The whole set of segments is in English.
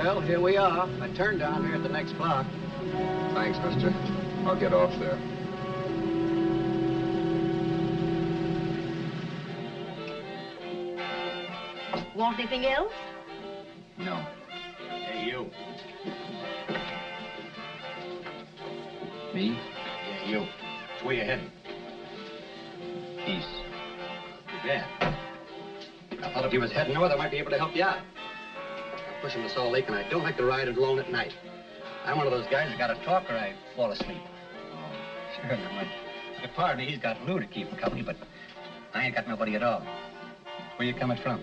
Well, here we are. I turned down here at the next block. Thanks, mister. I'll get off there. Want anything else? No. Hey, you. Me? Yeah, you. Where you heading? East. Too bad. I thought if you was heading north, I might be able to help you out. I'm pushing to Salt Lake, and I don't like to ride alone at night. I'm one of those guys that got to talk or I fall asleep. Oh, Sure, now, my partner, he's got Lou to keep him company, but I ain't got nobody at all. Where you coming from?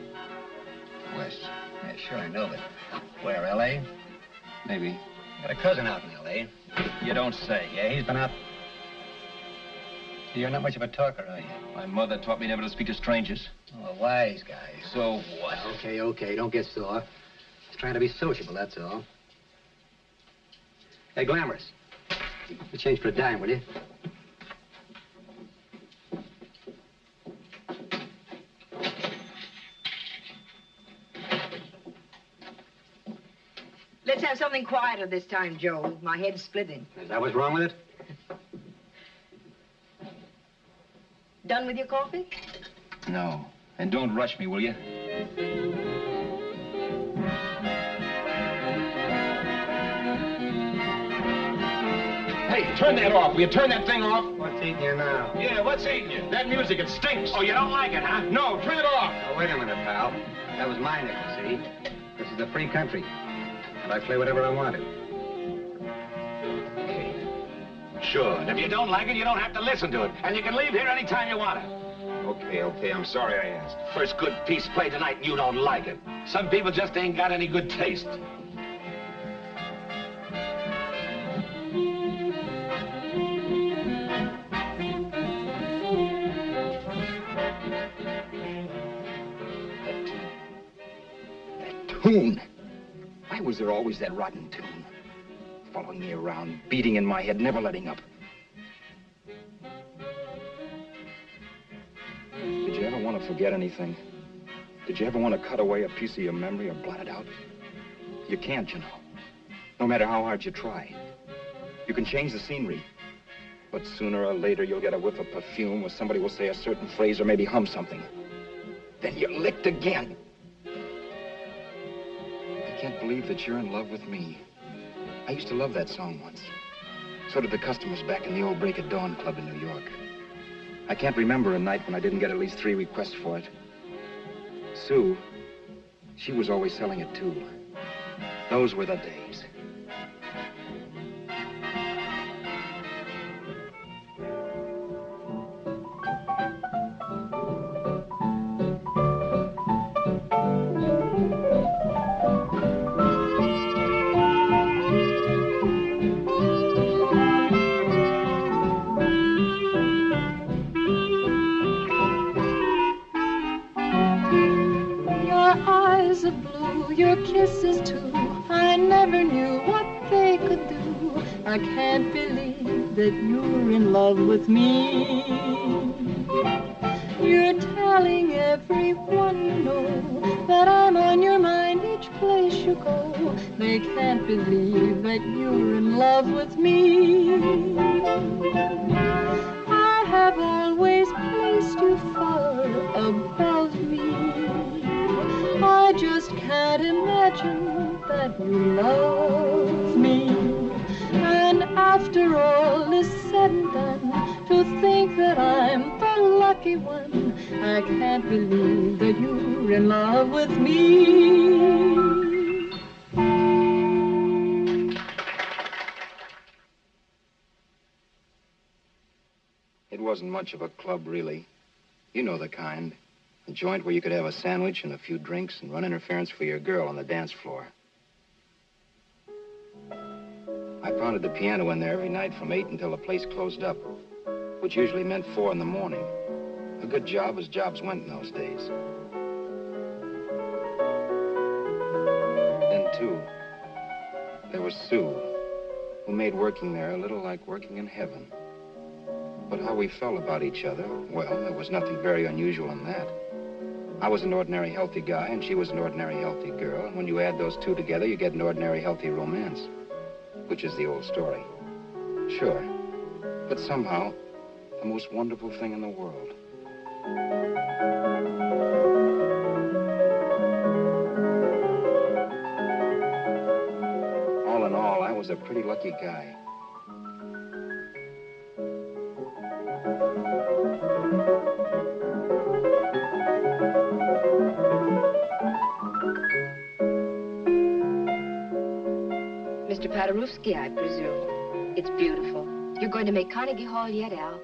west. Yeah, sure, I know, but where, L.A.? Maybe. Got a cousin out in L.A. You don't say. Yeah, he's been out. You're not much of a talker, are you? My mother taught me never to speak to strangers. Oh, a wise guy. So what? Okay, don't get sore. Just trying to be sociable, that's all. Hey, Glamorous. You change for a dime, will you? Let's have something quieter this time, Joe. My head's splitting. Is that what's wrong with it? Done with your coffee? No. And don't rush me, will you? Hey, turn that off. Will you turn that thing off? What's eating you now? Yeah, what's eating you? That music, it stinks. Oh, you don't like it, huh? No, turn it off. Oh, wait a minute, pal. That was my nickel, see? This is a free country. And I play whatever I want to. Okay. Sure. And if you don't like it, you don't have to listen to it. And you can leave here anytime you want to. Okay. I'm sorry I asked. First good piece played tonight and you don't like it. Some people just ain't got any good taste. That tune. Why was there always that rotten tune? Following me around, beating in my head, never letting up. Did you ever want to forget anything? Did you ever want to cut away a piece of your memory or blot it out? You can't, you know. No matter how hard you try. You can change the scenery. But sooner or later, you'll get a whiff of perfume or somebody will say a certain phrase or maybe hum something. Then you're licked again. I can't believe that you're in love with me. I used to love that song once. So did the customers back in the old Break at Dawn club in New York. I can't remember a night when I didn't get at least 3 requests for it. Sue, she was always selling it too. Those were the days. Your kisses too, I never knew what they could do. I can't believe that you're in love with me. You're telling everyone you know that I'm on your mind each place you go. They can't believe that you're in love with me. I have always placed you far above me. I just can't imagine that you love me. And after all is said and done, to think that I'm the lucky one, I can't believe that you're in love with me. It wasn't much of a club, really. You know the kind. A joint where you could have a sandwich and a few drinks and run interference for your girl on the dance floor. I pounded the piano in there every night from 8 until the place closed up, which usually meant 4 in the morning. A good job as jobs went in those days. Then, too, there was Sue, who made working there a little like working in heaven. But how we felt about each other, well, there was nothing very unusual in that. I was an ordinary healthy guy, and she was an ordinary healthy girl. And when you add those two together, you get an ordinary healthy romance, which is the old story. Sure. But somehow, the most wonderful thing in the world. All in all, I was a pretty lucky guy. Mr. Paderewski, I presume. It's beautiful. You're going to make Carnegie Hall yet, Al?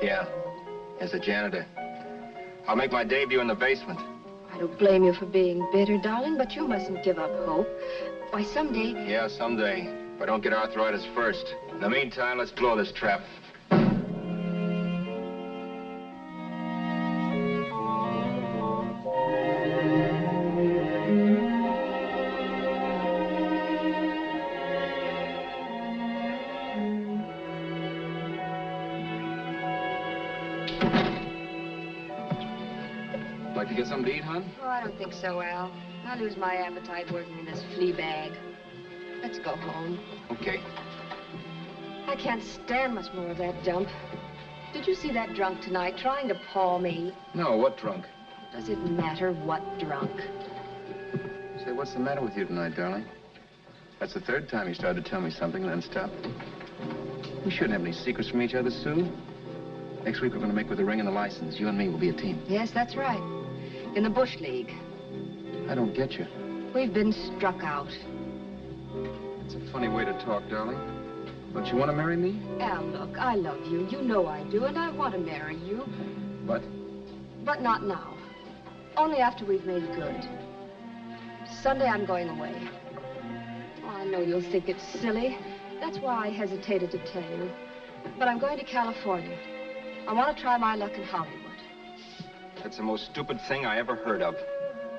Yeah, as a janitor. I'll make my debut in the basement. I don't blame you for being bitter, darling, but you mustn't give up hope. Why, someday... Yeah, someday. If I don't get arthritis first. In the meantime, let's blow this trap. Like to get something to eat, hon? Oh, I don't think so, Al. I lose my appetite working in this flea bag. Let's go home. Okay. I can't stand much more of that dump. Did you see that drunk tonight trying to paw me? No, what drunk? Does it matter what drunk? Say, what's the matter with you tonight, darling? That's the third time you started to tell me something and then stopped. We shouldn't have any secrets from each other, Sue. Next week, we're going to make with the ring and the license. You and me will be a team. Yes, that's right. In the Bush League. I don't get you. We've been struck out. It's a funny way to talk, darling. Don't you want to marry me? Al, look, I love you. You know I do, and I want to marry you. What? But not now. Only after we've made good. Sunday, I'm going away. Oh, I know you'll think it's silly. That's why I hesitated to tell you. But I'm going to California. I want to try my luck in Hollywood. That's the most stupid thing I ever heard of.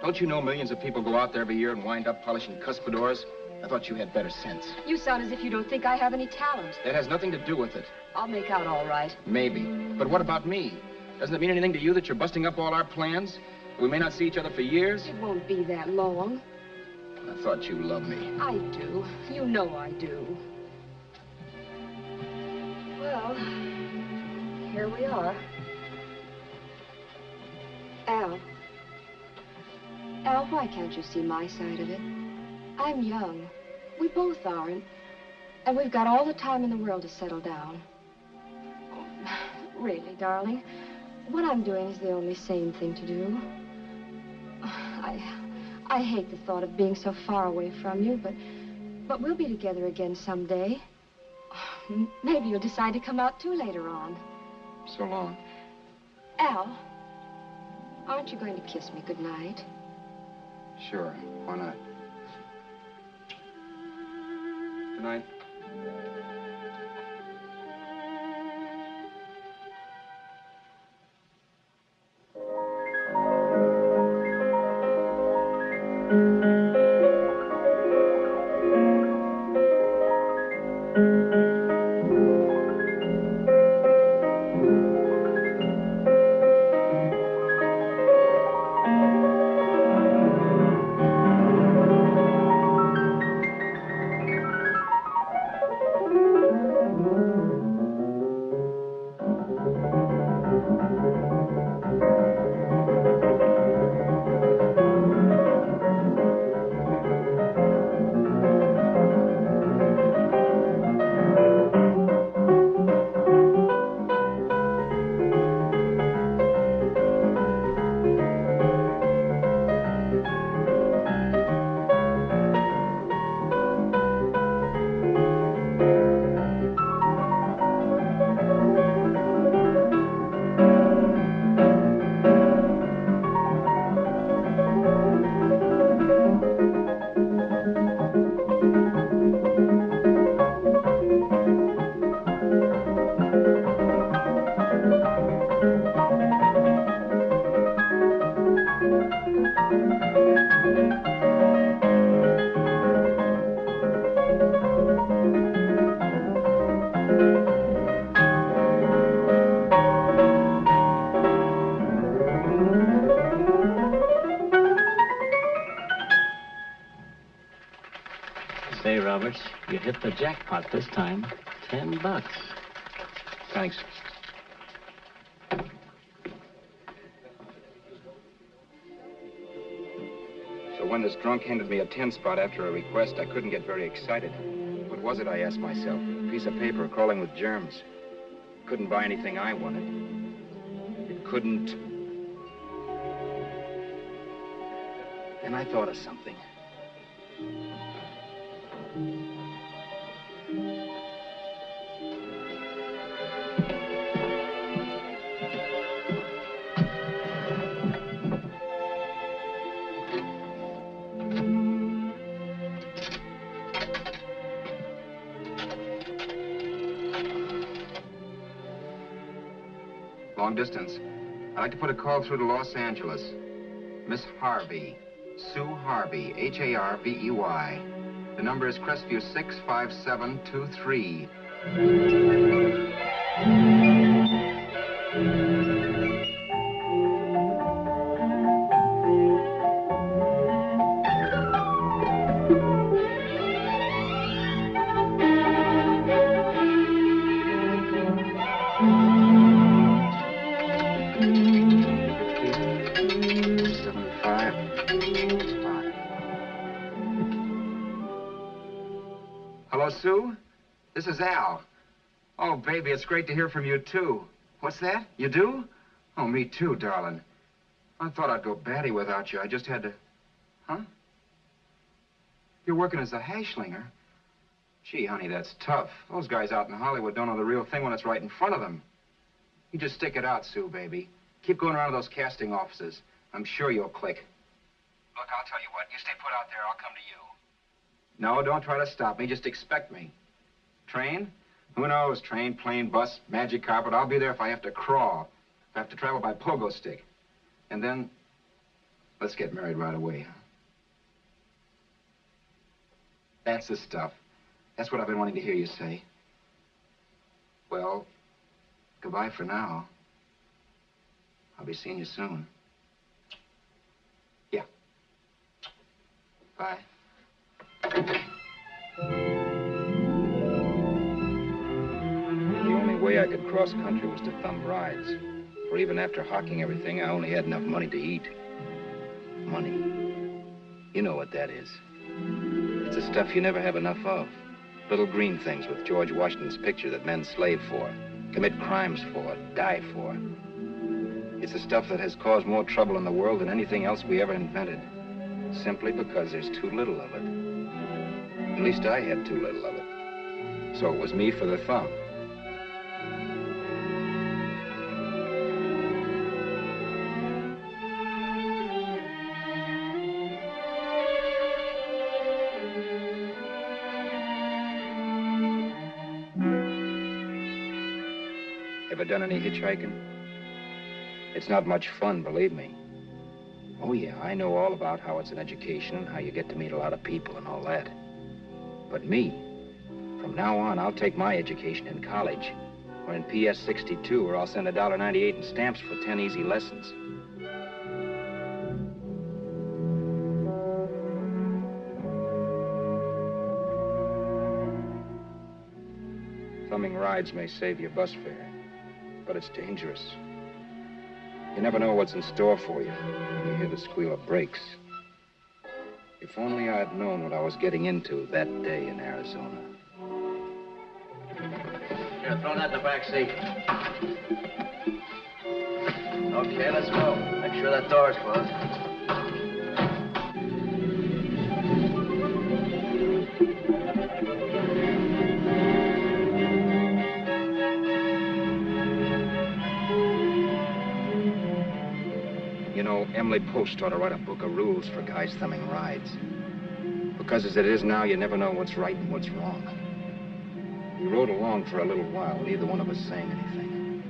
Don't you know millions of people go out there every year and wind up polishing cuspidors? I thought you had better sense. You sound as if you don't think I have any talent. That has nothing to do with it. I'll make out all right. Maybe. But what about me? Doesn't it mean anything to you that you're busting up all our plans? We may not see each other for years? It won't be that long. I thought you loved me. I do. You know I do. Well, here we are. Al. Al, why can't you see my side of it? I'm young. We both are, and we've got all the time in the world to settle down. Really, darling, what I'm doing is the only sane thing to do. I hate the thought of being so far away from you, but we'll be together again someday. Maybe you'll decide to come out too later on. So long. Al, aren't you going to kiss me goodnight? Sure. Why not? Good night. Say, Roberts, you hit the jackpot this time. $10. Thanks. So when this drunk handed me a 10 spot after a request, I couldn't get very excited. What was it, I asked myself? A piece of paper crawling with germs. Couldn't buy anything I wanted. It couldn't... Then I thought of something. Long distance. I'd like to put a call through to Los Angeles. Miss Harvey. Sue Harvey, Harvey. The number is Crestview 65723. Hello, Sue? This is Al. Oh, baby, it's great to hear from you, too. What's that? You do? Oh, me too, darling. I thought I'd go batty without you. I just had to... Huh? You're working as a hashlinger? Gee, honey, that's tough. Those guys out in Hollywood don't know the real thing when it's right in front of them. You just stick it out, Sue, baby. Keep going around to those casting offices. I'm sure you'll click. Look, I'll tell you what. You stay put out there, I'll come to you. No, don't try to stop me. Just expect me. Train? Who knows? Train, plane, bus, magic carpet. I'll be there if I have to crawl. If I have to travel by pogo stick. And then, let's get married right away, huh? That's the stuff. That's what I've been wanting to hear you say. Well, goodbye for now. I'll be seeing you soon. Yeah. Bye. The only way I could cross country was to thumb rides. For even after hawking everything, I only had enough money to eat. Money. You know what that is. It's the stuff you never have enough of. Little green things with George Washington's picture that men slave for, commit crimes for, die for. It's the stuff that has caused more trouble in the world than anything else we ever invented. Simply because there's too little of it. At least I had too little of it. So it was me for the thumb. Ever done any hitchhiking? It's not much fun, believe me. Oh, yeah, I know all about how it's an education and how you get to meet a lot of people and all that. But me, from now on, I'll take my education in college or in PS 62, or I'll send $1.98 in stamps for 10 easy lessons. Thumbing rides may save your bus fare, but it's dangerous. You never know what's in store for you when you hear the squeal of brakes. If only I'd known what I was getting into that day in Arizona. Here, throw that in the back seat. Okay, let's go. Make sure that door's closed. You know, Emily Post ought to write a book of rules for guys thumbing rides. Because as it is now, you never know what's right and what's wrong. We rode along for a little while, neither one of us saying anything.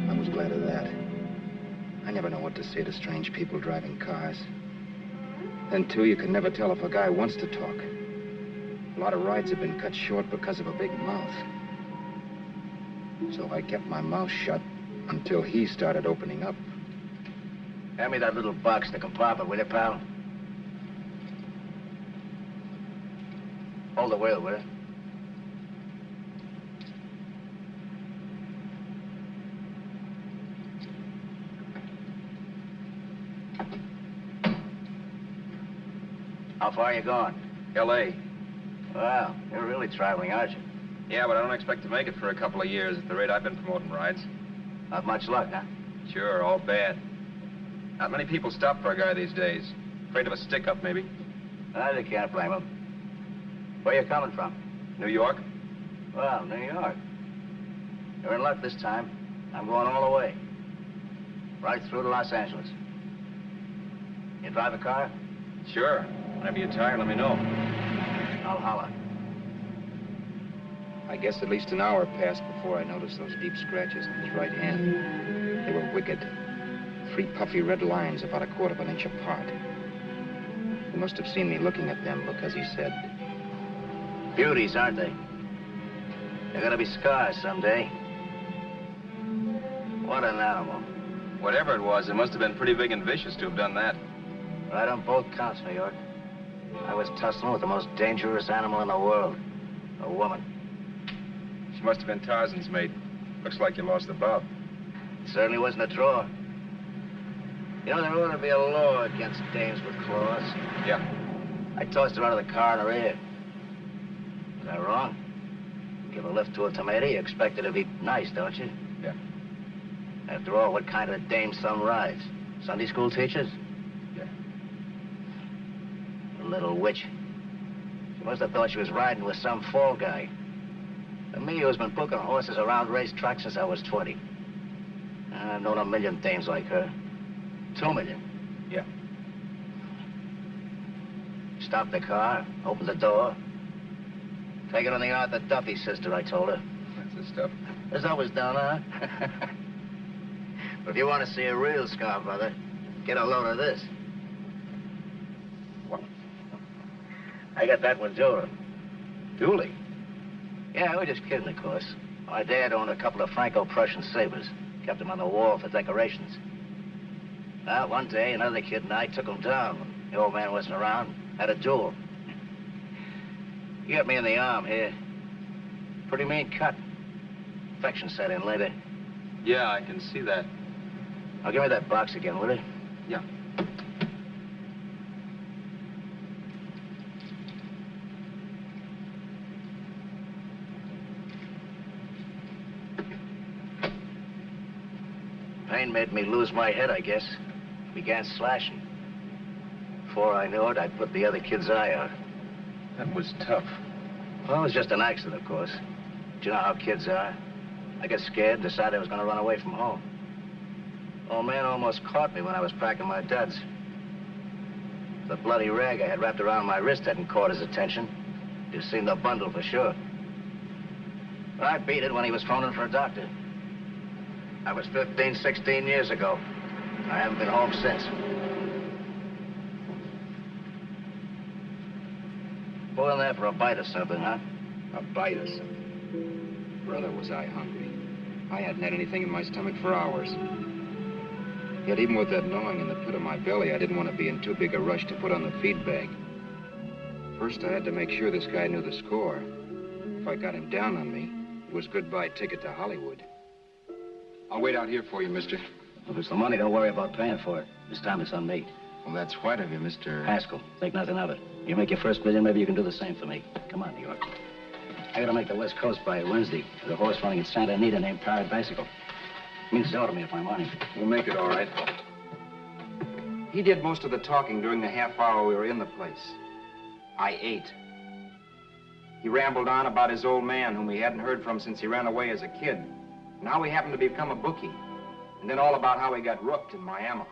I was glad of that. I never know what to say to strange people driving cars. Then, too, you can never tell if a guy wants to talk. A lot of rides have been cut short because of a big mouth. So I kept my mouth shut until he started opening up. Hand me that little box in the compartment, will you, pal? Hold the wheel, will you? How far are you going? L.A. Well, you're really traveling, aren't you? Yeah, but I don't expect to make it for a couple of years at the rate I've been promoting rides. Not much luck, huh? Sure, all bad. Not many people stop for a guy these days. Afraid of a stick-up, maybe. I can't blame them. Where you coming from? New York? Well, New York. You're in luck this time. I'm going all the way. Right through to Los Angeles. You drive a car? Sure. Whenever you're tired, let me know. I'll holler. I guess at least an hour passed before I noticed those deep scratches on his right hand. They were wicked. 3 puffy red lines about a quarter of an inch apart. He must have seen me looking at them because he said, Beauties, aren't they? They're gonna be scars someday. What an animal. Whatever it was, it must have been pretty big and vicious to have done that. Right on both counts, New York. I was tussling with the most dangerous animal in the world. A woman. She must have been Tarzan's mate. Looks like you lost the bout. It certainly wasn't a draw. You know, there ought to be a law against dames with claws. Yeah. I tossed her out of the car in her ear. Was I wrong? Give a lift to a tomato, you expect it to be nice, don't you? Yeah. After all, what kind of dame some rides? Sunday school teachers? Yeah. The little witch. She must have thought she was riding with some fall guy. And me, who's been booking horses around racetracks since I was 20. I've known a million dames like her. 2 million. Yeah. Stopped the car, opened the door. Take it on the Arthur Duffy sister, I told her. That's the stuff. There's always down, huh? But if you want to see a real scar, brother, get a load of this. What? I got that one, Detour. Dooley? Yeah, we're just kidding, of course. My dad owned a couple of Franco-Prussian sabers. Kept them on the wall for decorations. Well, one day, another kid and I took them down. The old man wasn't around. Had a duel. He got me in the arm here. Pretty mean cut. Infection set in later. Yeah, I can see that. Now, give me that box again, will you? Yeah. Pain made me lose my head, I guess. Began slashing. Before I knew it, I put the other kid's eye out. That was tough. Well, it was just an accident, of course. Do you know how kids are? I got scared, decided I was going to run away from home. Old man almost caught me when I was packing my duds. The bloody rag I had wrapped around my wrist hadn't caught his attention. You've seen the bundle for sure. But I beat it when he was phoning for a doctor. That was 15, 16 years ago. I haven't been home since. Go in there for a bite or something, huh? A bite or something. Brother, was I hungry. I hadn't had anything in my stomach for hours. Yet even with that gnawing in the pit of my belly, I didn't want to be in too big a rush to put on the feed bag. First, I had to make sure this guy knew the score. If I got him down on me, it was goodbye ticket to Hollywood. I'll wait out here for you, mister. If it's the money, don't worry about paying for it. This time it's on me. Well, that's white of you, Mr. Haskell, think nothing of it. You make your first million, maybe you can do the same for me. Come on, New York. I gotta make the West Coast by Wednesday. There's a horse running in Santa Anita named Pirate Bicycle. Means so to me if I'm on him. We'll make it all right. He did most of the talking during the half hour we were in the place. I ate. He rambled on about his old man, whom he hadn't heard from since he ran away as a kid. And how he happened to become a bookie. And then all about how he got rooked in Miami.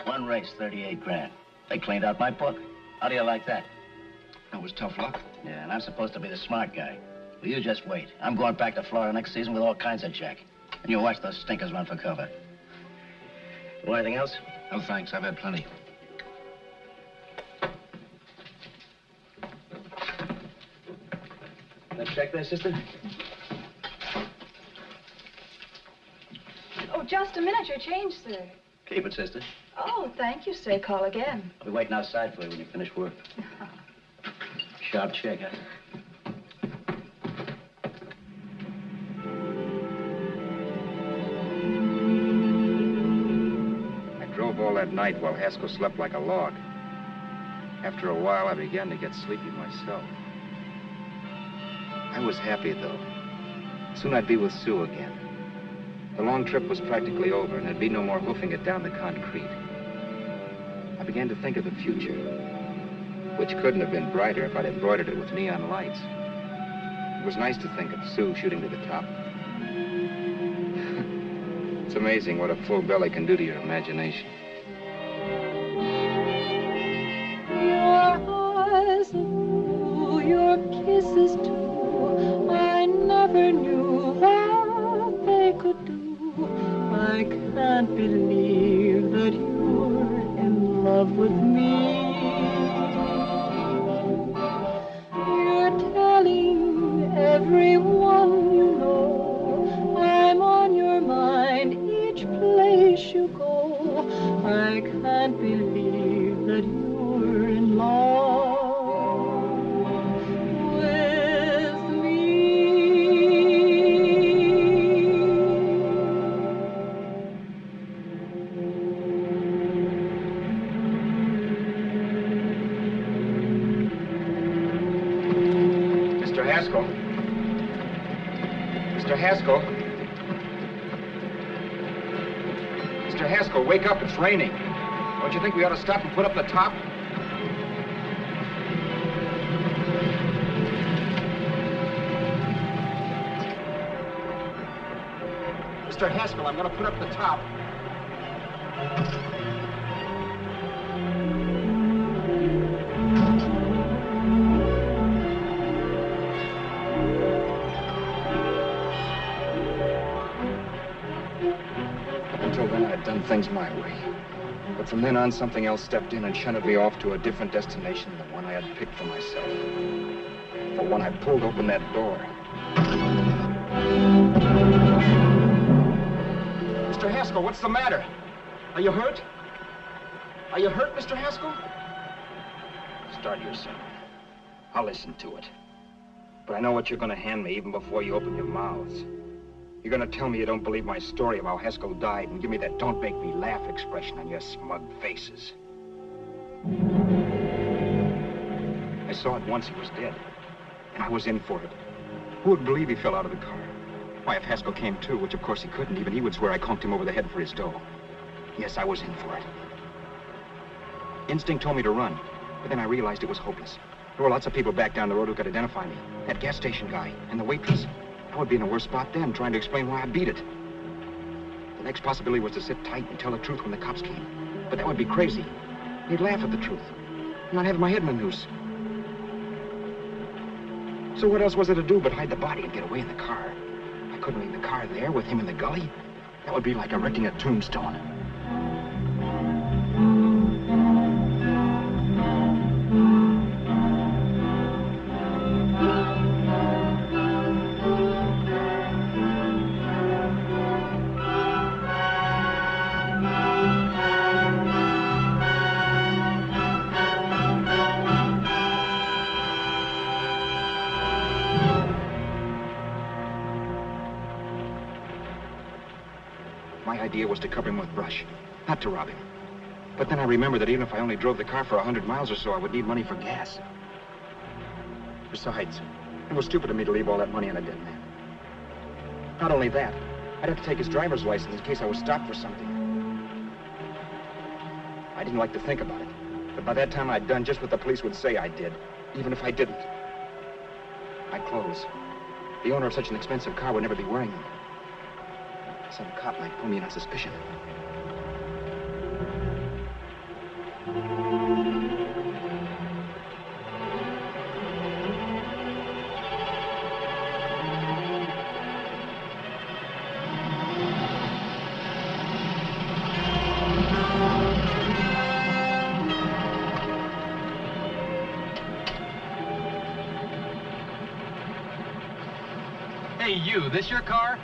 One race, 38 grand. They cleaned out my book. How do you like that? That was tough luck. Yeah, and I'm supposed to be the smart guy. Well, you just wait. I'm going back to Florida next season with all kinds of jack. And you watch those stinkers run for cover. Want anything else? No, thanks. I've had plenty. That check there, sister? Oh, just a minute. Your change, sir. Keep it, sister. Oh, thank you, sir. Call again. I'll be waiting outside for you when you finish work. Sharp check, huh? I drove all that night while Haskell slept like a log. After a while, I began to get sleepy myself. I was happy, though. Soon I'd be with Sue again. The long trip was practically over, and there'd be no more hoofing it down the concrete. I began to think of the future, which couldn't have been brighter if I'd embroidered it with neon lights. It was nice to think of Sue shooting to the top. It's amazing what a full belly can do to your imagination. Your eyes are blue, your kisses too. I never knew what they could do. I can't believe that you're in love with me. You're telling everyone you know I'm on your mind each place you go. I can't believe that you're in love with me. Mr. Haskell? Mr. Haskell? Mr. Haskell, wake up. It's raining. Don't you think we ought to stop and put up the top? Mr. Haskell, I'm going to put up the top. Up until then, I had done things my way. But from then on, something else stepped in and shunted me off to a different destination than the one I had picked for myself. For when I pulled open that door... Mr. Haskell, what's the matter? Are you hurt? Are you hurt, Mr. Haskell? Start your sermon. I'll listen to it. But I know what you're going to hand me even before you open your mouths. You're going to tell me you don't believe my story of how Haskell died and give me that don't make me laugh expression on your smug faces. I saw at once he was dead, and I was in for it. Who would believe he fell out of the car? Why, if Haskell came too, which of course he couldn't, even he would swear I conked him over the head for his dough. Yes, I was in for it. Instinct told me to run, but then I realized it was hopeless. There were lots of people back down the road who could identify me. That gas station guy and the waitress. I would be in a worse spot then, trying to explain why I beat it. The next possibility was to sit tight and tell the truth when the cops came. But that would be crazy. They'd laugh at the truth. I'm not having my head in a noose. So what else was there to do but hide the body and get away in the car? I couldn't leave the car there with him in the gully. That would be like erecting a tombstone. My idea was to cover him with brush, not to rob him. But then I remembered that even if I only drove the car for 100 miles or so, I would need money for gas. Besides, it was stupid of me to leave all that money on a dead man. Not only that, I'd have to take his driver's license in case I was stopped for something. I didn't like to think about it, but by that time I'd done just what the police would say I did, even if I didn't. My clothes. The owner of such an expensive car would never be wearing them. Some cop might pull me in on suspicion. Hey, you, this your car?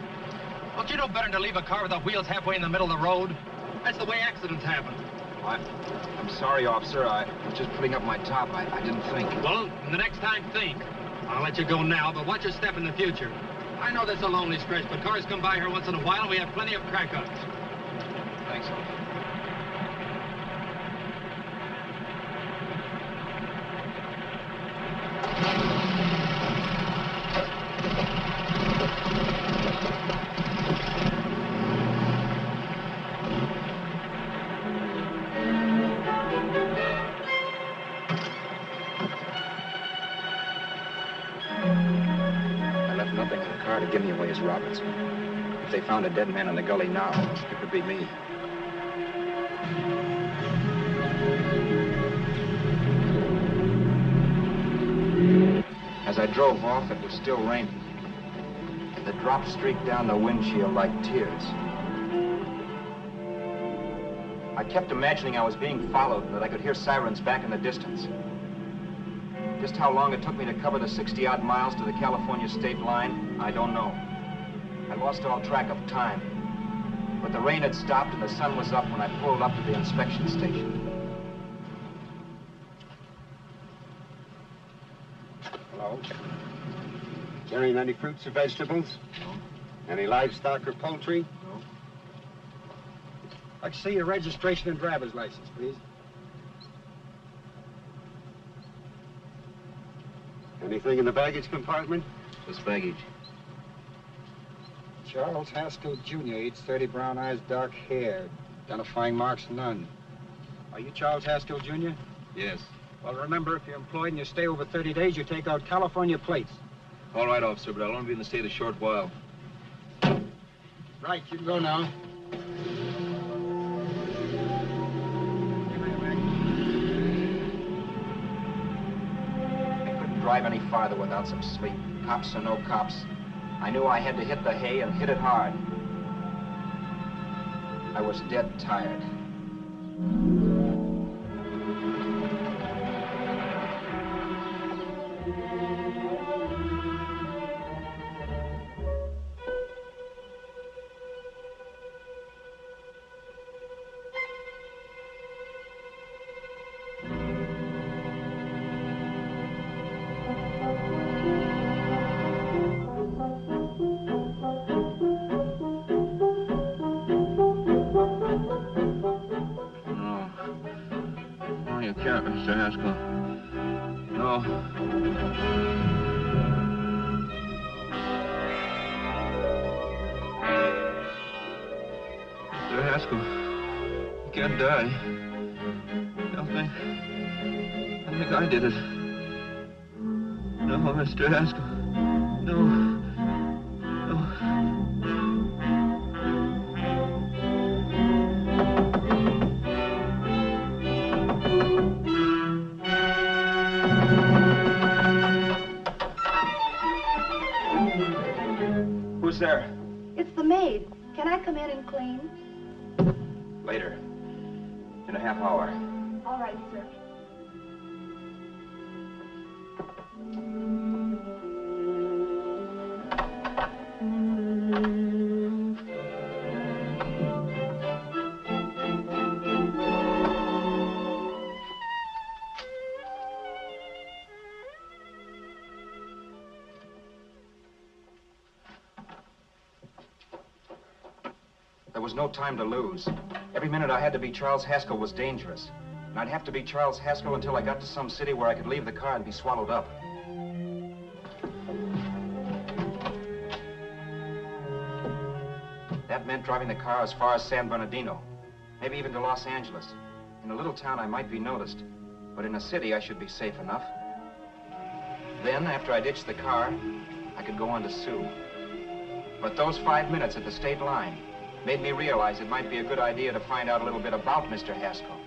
Don't you know better than to leave a car with the wheels halfway in the middle of the road? That's the way accidents happen. I'm sorry, officer. I was just putting up my top. I didn't think. Well, the next time, think. I'll let you go now, but watch your step in the future. I know that's a lonely stretch, but cars come by here once in a while, and we have plenty of crack-ups. Thanks, officer. Nothing in the car to give me away as Robinson. If they found a dead man in the gully now, it could be me. As I drove off, it was still raining. The drops streaked down the windshield like tears. I kept imagining I was being followed and that I could hear sirens back in the distance. Just how long it took me to cover the 60-odd miles to the California state line, I don't know. I lost all track of time. But the rain had stopped and the sun was up when I pulled up to the inspection station. Hello? Carrying any fruits or vegetables? No. Any livestock or poultry? No. I'd like to see your registration and driver's license, please. Anything in the baggage compartment? Just baggage. Charles Haskell, Jr., age 30, brown eyes, dark hair. Identifying marks, none. Are you Charles Haskell, Jr.? Yes. Well, remember, if you're employed and you stay over 30 days, you take out California plates. All right, officer, but I'll only be in the state a short while. Right, you can go now. Drive any farther without some sleep. Cops or no cops. I knew I had to hit the hay and hit it hard. I was dead tired. Mr. Haskell. No. Mr. Haskell, you can't die. I think I did it. No, Mr. Haskell. No. Who's there? It's the maid. Can I come in and clean? Later. In a half hour. All right, sir. There was no time to lose. Every minute I had to be Charles Haskell was dangerous. And I'd have to be Charles Haskell until I got to some city where I could leave the car and be swallowed up. That meant driving the car as far as San Bernardino, maybe even to Los Angeles. In a little town, I might be noticed, but in a city, I should be safe enough. Then, after I ditched the car, I could go on to Sue. But those 5 minutes at the state line made me realize it might be a good idea to find out a little bit about Mr. Haskell.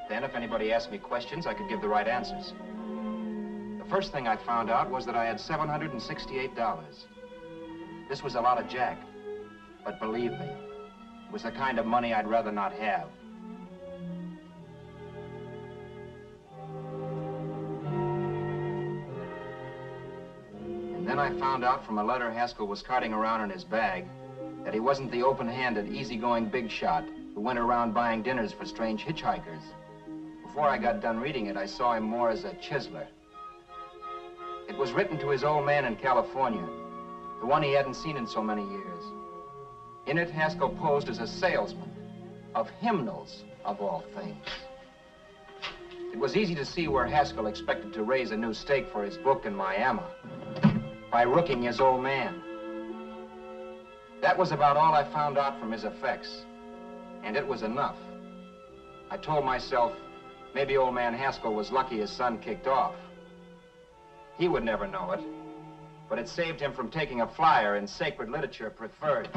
Then, if anybody asked me questions, I could give the right answers. The first thing I found out was that I had $768. This was a lot of jack, but believe me, it was the kind of money I'd rather not have. And then I found out from a letter Haskell was carting around in his bag that he wasn't the open-handed, easygoing big shot who went around buying dinners for strange hitchhikers. Before I got done reading it, I saw him more as a chiseler. It was written to his old man in California, the one he hadn't seen in so many years. In it, Haskell posed as a salesman of hymnals, of all things. It was easy to see where Haskell expected to raise a new stake for his book in Miami by rooking his old man. That was about all I found out from his effects, and it was enough. I told myself, maybe old man Haskell was lucky his son kicked off. He would never know it, but it saved him from taking a flyer in Sacred Literature Preferred.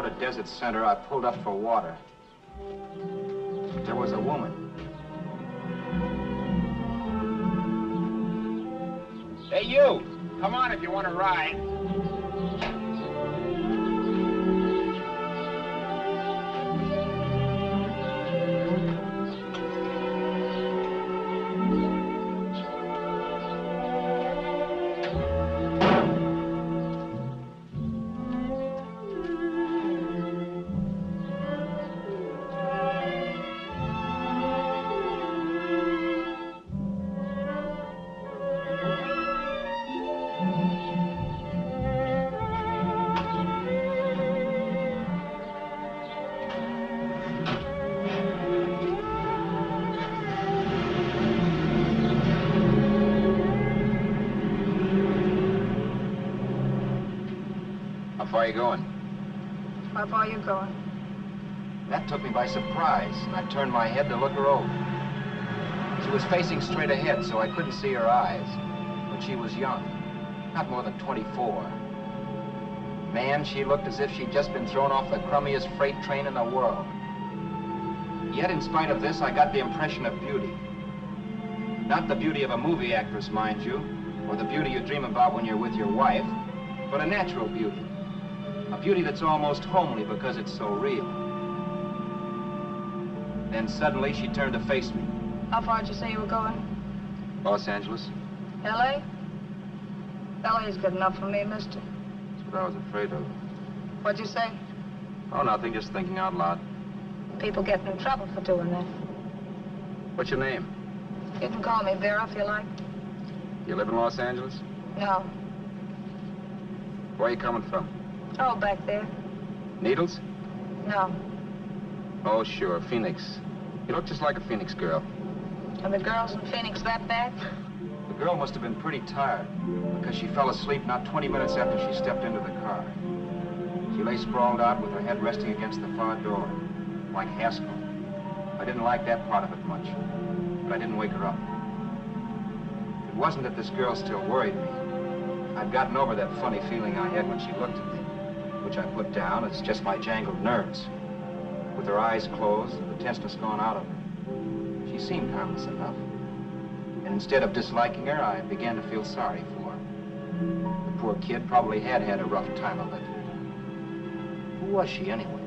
At Desert Center, I pulled up for water. There was a woman. Hey, you! Come on if you want to ride. How far are you going? How far are you going? That took me by surprise, and I turned my head to look her over. She was facing straight ahead, so I couldn't see her eyes. But she was young, not more than 24. Man, she looked as if she'd just been thrown off the crummiest freight train in the world. Yet, in spite of this, I got the impression of beauty. Not the beauty of a movie actress, mind you, or the beauty you dream about when you're with your wife, but a natural beauty. A beauty that's almost homely because it's so real. Then suddenly she turned to face me. How far did you say you were going? Los Angeles? L.A.? L.A.'s good enough for me, mister. That's what I was afraid of. What'd you say? Oh, nothing, just thinking out loud. People get in trouble for doing that. What's your name? You can call me Vera if you like. You live in Los Angeles? No. Where are you coming from? Oh, back there. Needles? No. Oh, sure, Phoenix. You look just like a Phoenix girl. Are the girls in Phoenix that bad? The girl must have been pretty tired, because she fell asleep not 20 minutes after she stepped into the car. She lay sprawled out with her head resting against the far door, like Haskell. I didn't like that part of it much, but I didn't wake her up. It wasn't that this girl still worried me. I'd gotten over that funny feeling I had when she looked at me, which I put down as just my jangled nerves. With her eyes closed and the tenseness gone out of her, she seemed harmless enough. And instead of disliking her, I began to feel sorry for her. The poor kid probably had had a rough time of it. Who was she, anyway?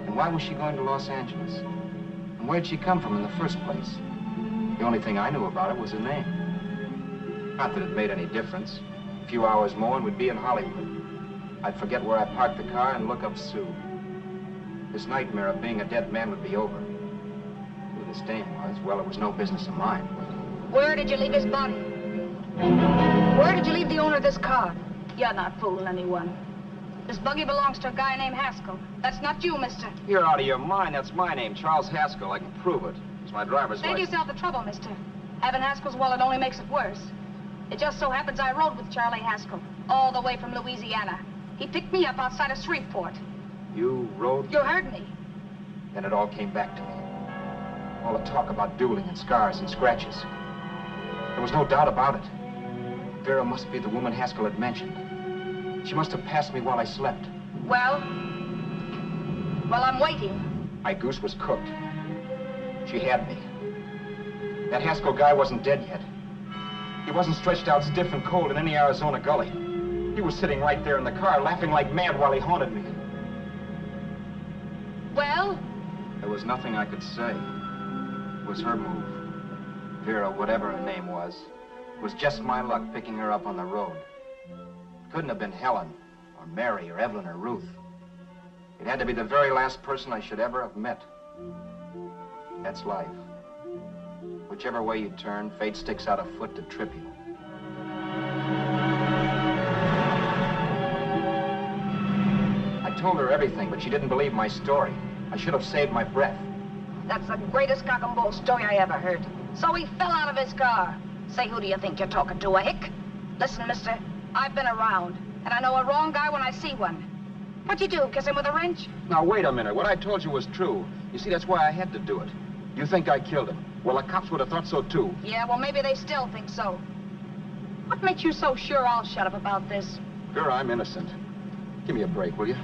And why was she going to Los Angeles? And where'd she come from in the first place? The only thing I knew about her was her name. Not that it made any difference. A few hours more and we'd be in Hollywood. I'd forget where I parked the car and look up Sue. This nightmare of being a dead man would be over. Who this dame was, well, it was no business of mine. Where did you leave his body? Where did you leave the owner of this car? You're not fooling anyone. This buggy belongs to a guy named Haskell. That's not you, mister. You're out of your mind. That's my name, Charles Haskell. I can prove it. It's my driver's Save license. yourself the trouble, mister. Having Haskell's wallet only makes it worse. It just so happens I rode with Charlie Haskell, all the way from Louisiana. He picked me up outside of Shreveport. You rode? You heard me. Then it all came back to me. All the talk about dueling and scars and scratches. There was no doubt about it. Vera must be the woman Haskell had mentioned. She must have passed me while I slept. Well, I'm waiting. My goose was cooked. She had me. That Haskell guy wasn't dead yet. He wasn't stretched out stiff and cold in any Arizona gully. He was sitting right there in the car, laughing like mad while he haunted me. Well? There was nothing I could say. It was her move. Vera, whatever her name was. It was just my luck picking her up on the road. It couldn't have been Helen, or Mary, or Evelyn, or Ruth. It had to be the very last person I should ever have met. That's life. Whichever way you turn, fate sticks out a foot to trip you. I told her everything, but she didn't believe my story. I should have saved my breath. That's the greatest cock and bull story I ever heard. So he fell out of his car. Say, who do you think you're talking to, a hick? Listen, mister, I've been around, and I know a wrong guy when I see one. What'd you do, kiss him with a wrench? Now, wait a minute. What I told you was true. You see, that's why I had to do it. You think I killed him. Well, the cops would have thought so, too. Yeah, well, maybe they still think so. What makes you so sure I'll shut up about this? Vera, I'm innocent. Give me a break, will you?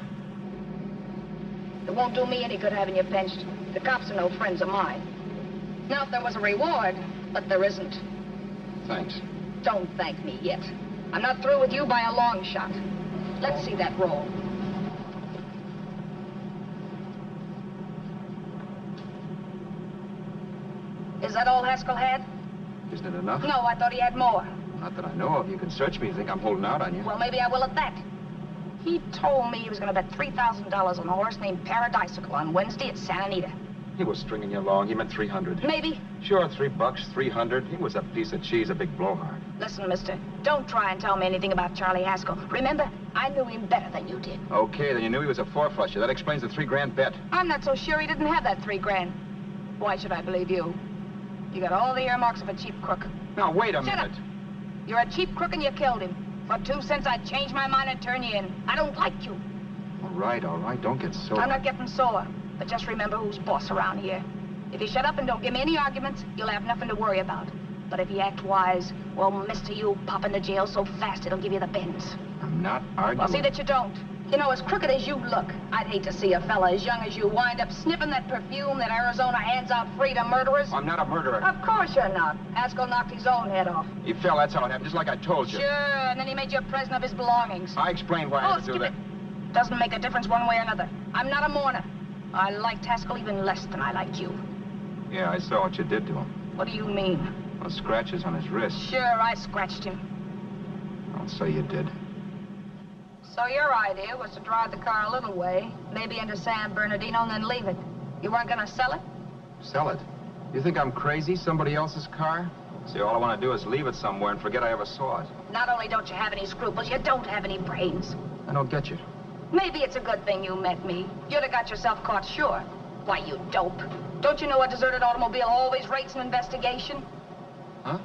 It won't do me any good having you pinched. The cops are no friends of mine. Now, if there was a reward, but there isn't. Thanks. Don't thank me yet. I'm not through with you by a long shot. Let's see that roll. Is that all Haskell had? Isn't it enough? No, I thought he had more. Not that I know of. You can search me. You think I'm holding out on you? Well, maybe I will at that. He told me he was going to bet $3,000 on a horse named Paradisical on Wednesday at Santa Anita. He was stringing you along. He meant 300. Maybe. Sure, $3, 300. He was a piece of cheese, a big blowhard. Listen, mister, don't try and tell me anything about Charlie Haskell. Remember, I knew him better than you did. Okay, then you knew he was a four-flusher. That explains the $3 bet. I'm not so sure he didn't have that $3,000. Why should I believe you? You got all the earmarks of a cheap crook. Now, wait a minute. minute. You're a cheap crook and you killed him. For 2 cents, I'd change my mind and turn you in. I don't like you. All right. Don't get sore. I'm not getting sore, but just remember who's boss around here. If you shut up and don't give me any arguments, you'll have nothing to worry about. But if you act wise, well, mister, you'll pop into jail so fast it'll give you the bends. I'm not arguing. Well, see that you don't. You know, as crooked as you look, I'd hate to see a fella as young as you wind up sniffing that perfume that Arizona hands out free to murderers. I'm not a murderer. Of course you're not. Haskell knocked his own head off. He fell, that's how it happened, just like I told you. Sure, and then he made you a present of his belongings. I explained why I had to do that. Doesn't make a difference one way or another. I'm not a mourner. I liked Haskell even less than I liked you. Yeah, I saw what you did to him. What do you mean? Those scratches on his wrist. Sure, I scratched him. I'll say you did. So your idea was to drive the car a little way, maybe into San Bernardino, and then leave it. You weren't gonna sell it? Sell it? You think I'm crazy? Somebody else's car? See, all I want to do is leave it somewhere and forget I ever saw it. Not only don't you have any scruples, you don't have any brains. I don't get you. Maybe it's a good thing you met me. You'd have got yourself caught, sure. Why, you dope. Don't you know a deserted automobile always rates an investigation? Huh?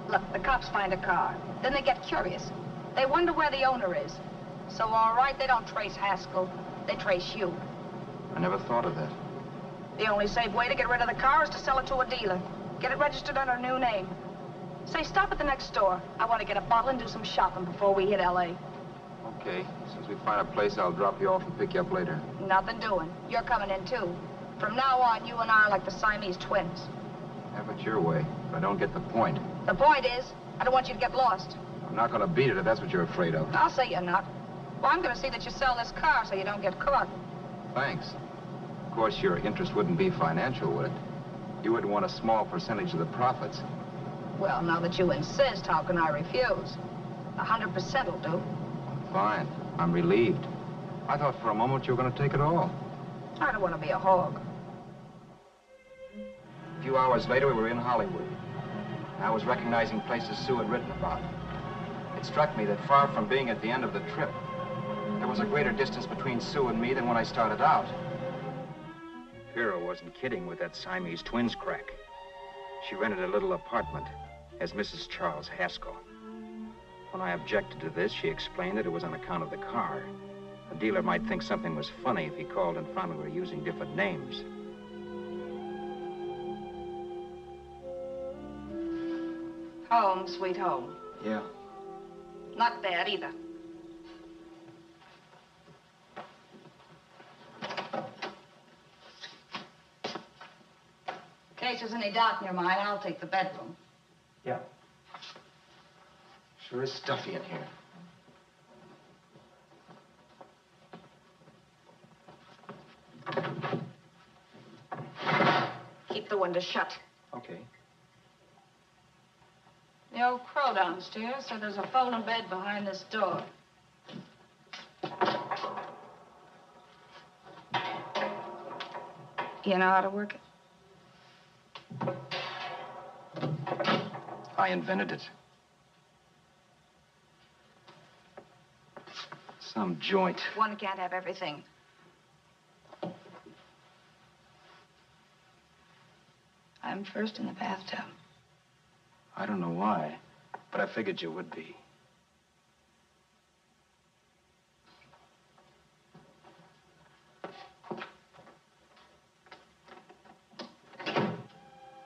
Look, the cops find a car. Then they get curious. They wonder where the owner is. So, all right, they don't trace Haskell. They trace you. I never thought of that. The only safe way to get rid of the car is to sell it to a dealer. Get it registered under a new name. Say, stop at the next store. I want to get a bottle and do some shopping before we hit L.A. Okay. As soon as we find a place, I'll drop you off and pick you up later. Nothing doing. You're coming in, too. From now on, you and I are like the Siamese twins. Have it your way, but I don't get the point. The point is, I don't want you to get lost. I'm not going to beat it if that's what you're afraid of. I'll say you're not. Well, I'm going to see that you sell this car so you don't get caught. Thanks. Of course, your interest wouldn't be financial, would it? You would want a small percentage of the profits. Well, now that you insist, how can I refuse? 100% will do. Fine. I'm relieved. I thought for a moment you were going to take it all. I don't want to be a hog. A few hours later, we were in Hollywood. I was recognizing places Sue had written about. It struck me that far from being at the end of the trip, there was a greater distance between Sue and me than when I started out. Vera wasn't kidding with that Siamese twins crack. She rented a little apartment as Mrs. Charles Haskell. When I objected to this, she explained that it was on account of the car. A dealer might think something was funny if he called and found we were using different names. Home, sweet home. Yeah. Not bad either. case there's any doubt in your mind, I'll take the bedroom. Yeah. Sure is stuffy in here. Keep the window shut. Okay. The old crow downstairs said there's a folding bed behind this door. You know how to work it? I invented it. Some joint. One can't have everything. I'm first in the bathtub. I don't know why, but I figured you would be.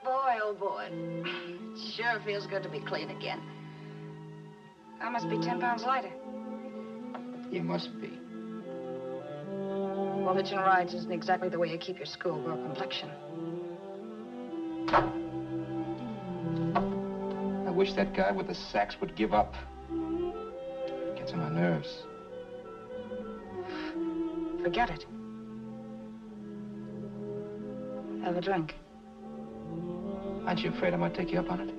Boy, oh boy. It sure feels good to be clean again. I must be 10 pounds lighter. You must be. Well, hitching rides isn't exactly the way you keep your schoolgirl complexion. I wish that guy with the sax would give up. Gets on my nerves. Forget it. Have a drink. Aren't you afraid I might take you up on it?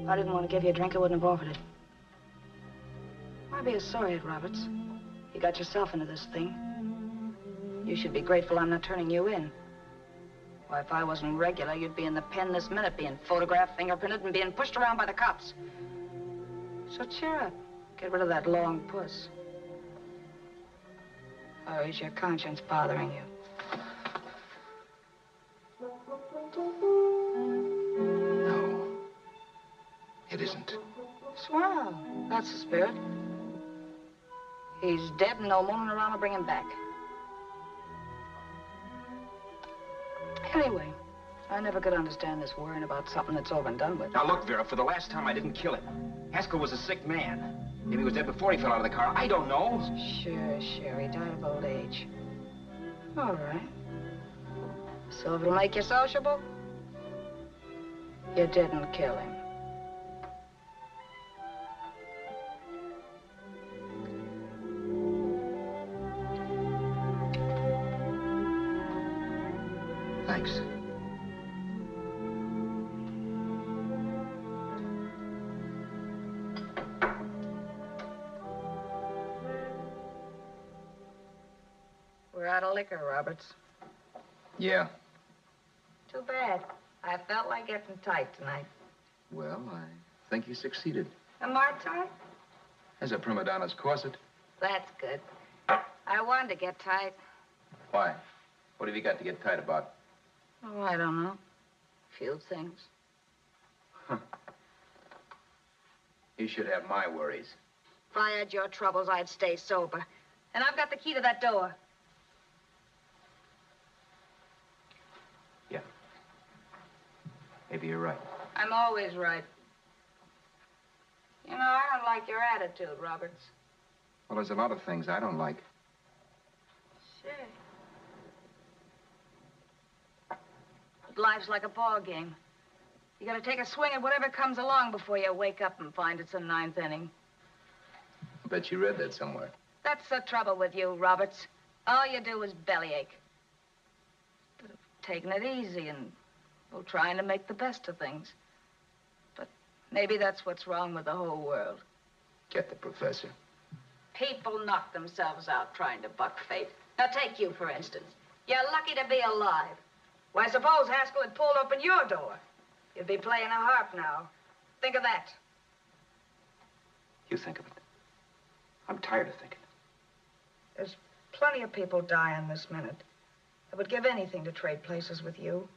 If I didn't want to give you a drink, I wouldn't have offered it. Why be a sorry, Roberts? You got yourself into this thing. You should be grateful I'm not turning you in. Why, if I wasn't regular, you'd be in the pen this minute, being photographed, fingerprinted, and being pushed around by the cops. So cheer up. Get rid of that long puss. Or is your conscience bothering you? No. It isn't. Swell. That's the spirit. He's dead and no mooning around to bring him back. Anyway, I never could understand this worrying about something that's over and done with. Now, look, Vera, for the last time, I didn't kill him. Haskell was a sick man. Maybe he was dead before he fell out of the car. I don't know. Sure. He died of old age. All right. So if it'll make you sociable, you didn't kill him. Thanks. We're out of liquor, Roberts. Yeah. Too bad. I felt like getting tight tonight. Well, I think you succeeded. Am I tight? As a prima donna's corset. That's good. I wanted to get tight. Why? What have you got to get tight about? Oh, I don't know. A few things. You should have my worries. If I had your troubles, I'd stay sober. And I've got the key to that door. Yeah. Maybe you're right. I'm always right. You know, I don't like your attitude, Roberts. Well, there's a lot of things I don't like. Sure. But life's like a ball game. You gotta take a swing at whatever comes along before you wake up and find it's the 9th inning. I bet you read that somewhere. That's the trouble with you, Roberts. All you do is bellyache. But taking it easy and, well, trying to make the best of things. But maybe that's what's wrong with the whole world. Get the professor. People knock themselves out trying to buck fate. Now, take you, for instance. You're lucky to be alive. Why, suppose Haskell had pulled open your door. You'd be playing a harp now. Think of that. You think of it. I'm tired of thinking. There's plenty of people dying this minute. I would give anything to trade places with you.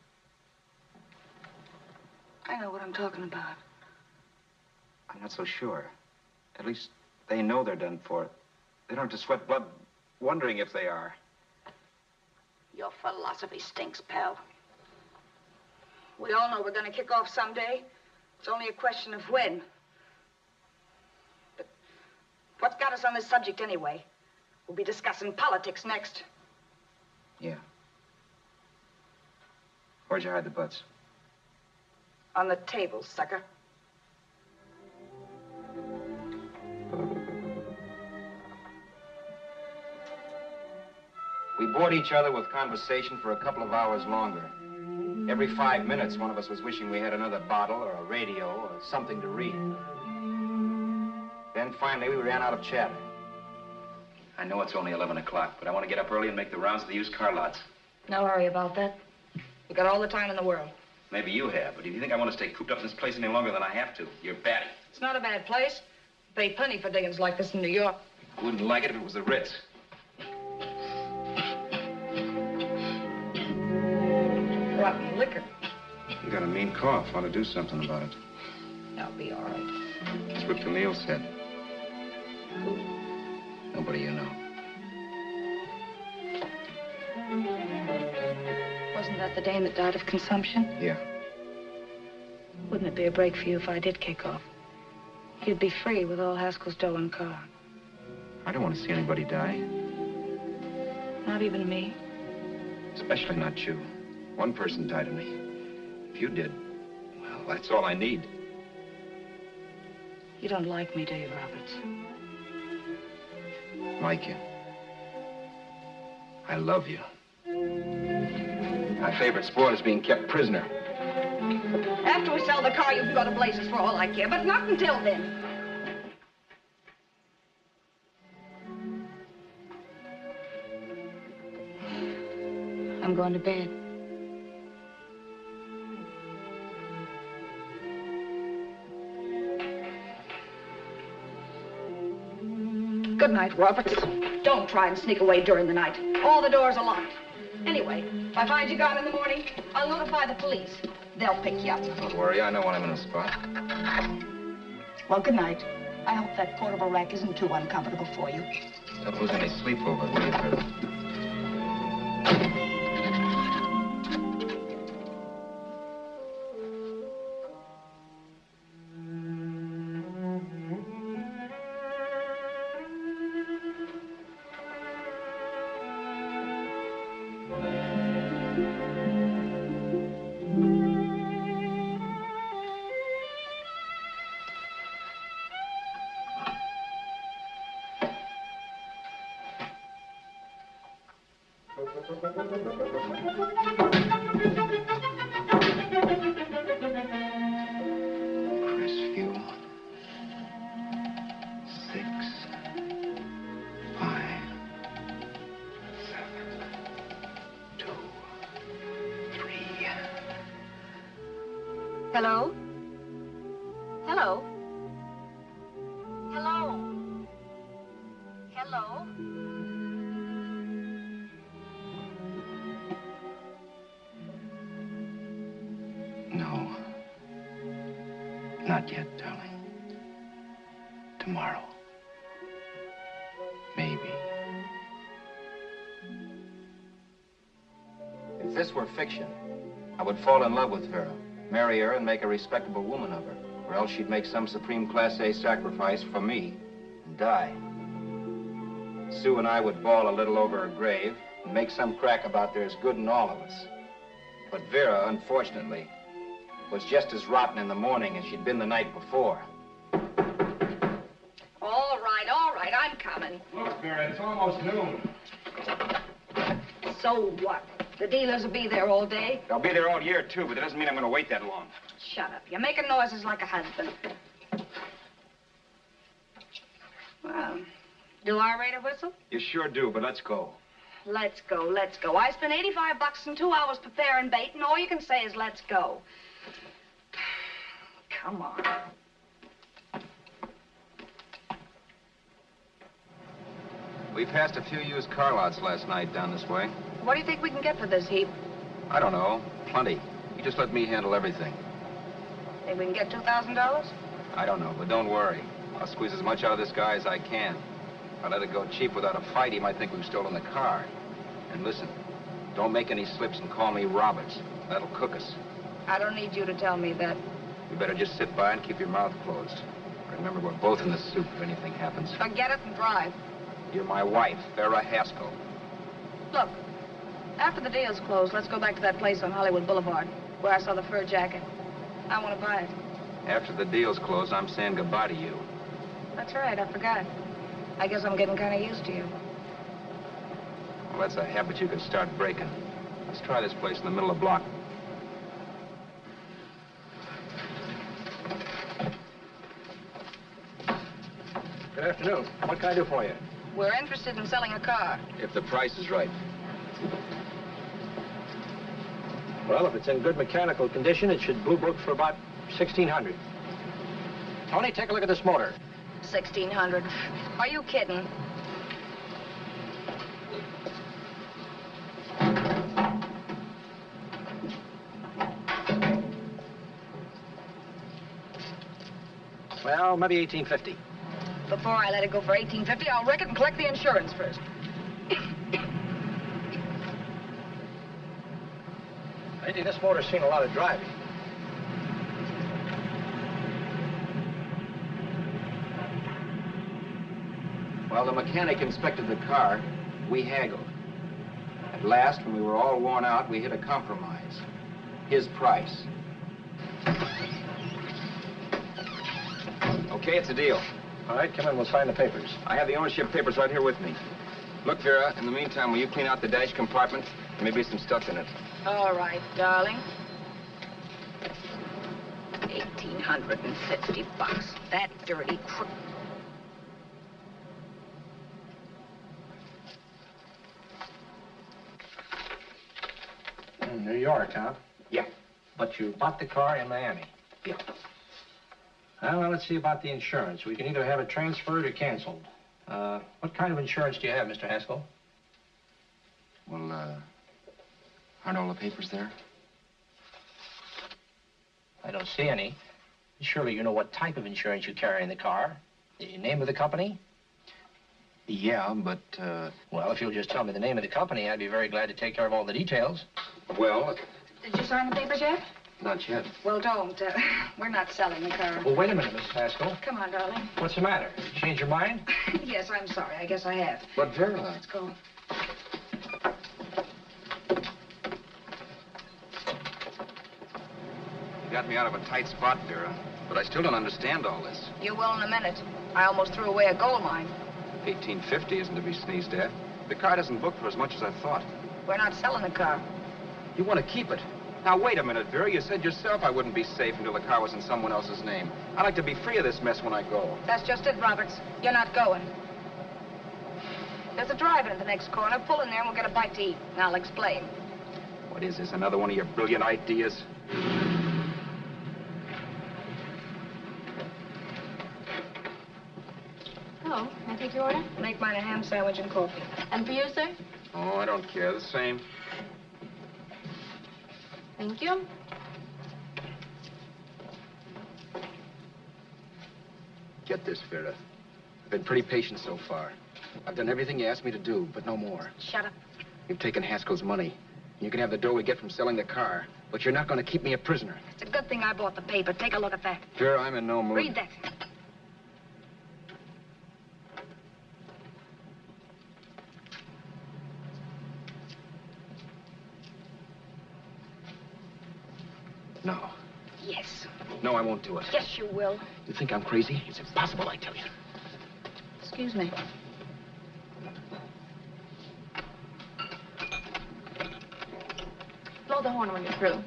I know what I'm talking about. I'm not so sure. At least they know they're done for. They don't have to sweat blood wondering if they are. Your philosophy stinks, pal. We all know we're going to kick off someday. It's only a question of when. But what's got us on this subject anyway? We'll be discussing politics next. Yeah. Where'd you hide the butts? On the table, sucker. We bored each other with conversation for a couple of hours longer. Every 5 minutes, one of us was wishing we had another bottle or a radio or something to read. Then finally, we ran out of chatter. I know it's only 11 o'clock, but I want to get up early and make the rounds of the used car lots. No hurry about that. We've got all the time in the world. Maybe you have, but if you think I want to stay cooped up in this place any longer than I have to, you're batty. It's not a bad place. Pay plenty for diggings like this in New York. I wouldn't like it if it was the Ritz. Rotten liquor. You got a mean cough. Ought to do something about it. I'll be all right. That's what Camille said. Who? Nobody you know. Wasn't that the dame that died of consumption? Yeah. Wouldn't it be a break for you if I did kick off? You'd be free with all Haskell's dough and car. I don't want to see anybody die. Not even me. Especially not you. One person died of me. If you did, well, that's all I need. You don't like me, do you, Roberts? Like you. I love you. My favorite sport is being kept prisoner. After we sell the car, you can go to blazes for all I care, but not until then. I'm going to bed. Good night, Roberts. Don't try and sneak away during the night. All the doors are locked. Anyway, if I find you gone in the morning, I'll notify the police. They'll pick you up. Don't worry, I know when I'm in a spot. Well, good night. I hope that portable rack isn't too uncomfortable for you. Don't lose any sleep over it, will you, Vera? Crestview. 6, 5, 7, 2, 3. Hello? Hello? Hello? Hello? No. Not yet, darling. Tomorrow. Maybe. If this were fiction, I would fall in love with Vera, marry her, and make a respectable woman of her. Or else she'd make some supreme Class A sacrifice for me and die. Sue and I would bawl a little over her grave and make some crack about there's good in all of us. But Vera, unfortunately, was just as rotten in the morning as she'd been the night before. All right, I'm coming. Look, Vera, it's almost noon. So what? The dealers will be there all day? They'll be there all year, too, but that doesn't mean I'm going to wait that long. Shut up. You're making noises like a husband. Well, do I rate a whistle? You sure do, but let's go. Let's go, let's go. I spent $85 in 2 hours preparing bait, and all you can say is let's go. Come on. We passed a few used car lots last night down this way. What do you think we can get for this heap? I don't know. Plenty. You just let me handle everything. Think we can get $2,000? I don't know, but don't worry. I'll squeeze as much out of this guy as I can. If I let it go cheap without a fight, he might think we've stolen the car. And listen, don't make any slips and call me Roberts. That'll cook us. I don't need you to tell me that. You better just sit by and keep your mouth closed. Remember, we're both in the soup if anything happens. Forget it and drive. You're my wife, Vera Haskell. Look, After the deal's closed, let's go back to that place on Hollywood Boulevard, where I saw the fur jacket. I want to buy it. After the deal's closed, I'm saying goodbye to you. That's right, I forgot. I guess I'm getting kind of used to you. Well, that's a habit you could start breaking. Let's try this place in the middle of the block. Good afternoon. What can I do for you? We're interested in selling a car. If the price is right. Well, if it's in good mechanical condition, it should blue book for about $1,600. Tony, take a look at this motor. 1,600. Are you kidding? Well, maybe $1,850. Before I let it go for $1,850, I'll wreck it and collect the insurance first. Lately, this motor's seen a lot of driving. While the mechanic inspected the car, we haggled. At last, when we were all worn out, we hit a compromise. His price. Okay, it's a deal. All right, come in, we'll sign the papers. I have the ownership papers right here with me. Look, Vera, in the meantime, will you clean out the dash compartment? There may be some stuff in it. All right, darling. 1,850 bucks. That dirty crook. New York, huh? Yeah. But you bought the car in Miami? Yeah. Well, let's see about the insurance. We can either have it transferred or canceled. What kind of insurance do you have, Mr. Haskell? Well, aren't all the papers there? I don't see any. Surely you know what type of insurance you carry in the car. The name of the company? Yeah, but, Well, if you'll just tell me the name of the company, I'd be very glad to take care of all the details. well, Did you sign the papers yet? not yet. Well, don't. We're not selling the car. Well, wait a minute, Mrs. Haskell. Come on, darling. What's the matter? You changed your mind? Yes, I'm sorry. I guess I have. But, Vera... Let's go. You got me out of a tight spot, Vera. But I still don't understand all this. You will in a minute. I almost threw away a gold mine. 1850 isn't to be sneezed at. The car doesn't book for as much as I thought. We're not selling the car. You want to keep it. Now, wait a minute, Vera. You said yourself I wouldn't be safe until the car was in someone else's name. I'd like to be free of this mess when I go. That's just it, Roberts. You're not going. There's a drive-in at the next corner. Pull in there and we'll get a bite to eat. And I'll explain. What is this, another one of your brilliant ideas? Oh, can I take your order? Make mine a ham sandwich and coffee. And for you, sir? Oh, I don't care. The same. Thank you. Get this, Vera. I've been pretty patient so far. I've done everything you asked me to do, but no more. Shut up. You've taken Haskell's money. You can have the dough we get from selling the car, but you're not going to keep me a prisoner. It's a good thing I bought the paper. Take a look at that. Vera, I'm in no mood. Read that. No. Yes. No, I won't do it. Yes, you will. You think I'm crazy? It's impossible, I tell you. Excuse me. Blow the horn when you're through.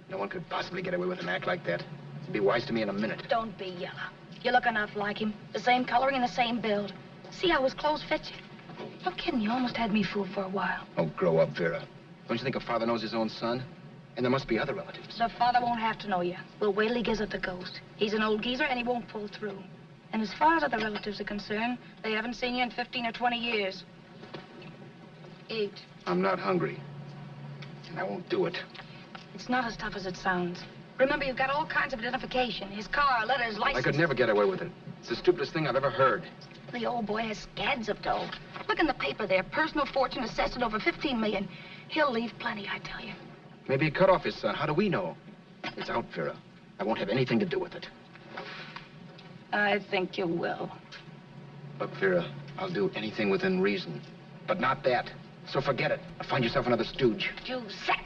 No one could possibly get away with an act like that. It'd be wise to me in a minute. Don't be yellow. You look enough like him. The same coloring and the same build. See how his clothes fit you? No kidding, you almost had me fooled for a while. Oh, grow up, Vera. Don't you think a father knows his own son? And there must be other relatives. The father won't have to know you. We'll wait till he gives up the ghost. He's an old geezer and he won't pull through. And as far as other relatives are concerned, they haven't seen you in 15 or 20 years. Eat. I'm not hungry. And I won't do it. It's not as tough as it sounds. Remember, you've got all kinds of identification. His car, letters, license. I could never get away with it. It's the stupidest thing I've ever heard. The old boy has scads of dough. Look in the paper there. Personal fortune assessed at over 15 million. He'll leave plenty, I tell you. Maybe he cut off his son. How do we know? It's out, Vera. I won't have anything to do with it. I think you will. Look, Vera, I'll do anything within reason. But not that. So forget it. Find yourself another stooge. Giuseppe!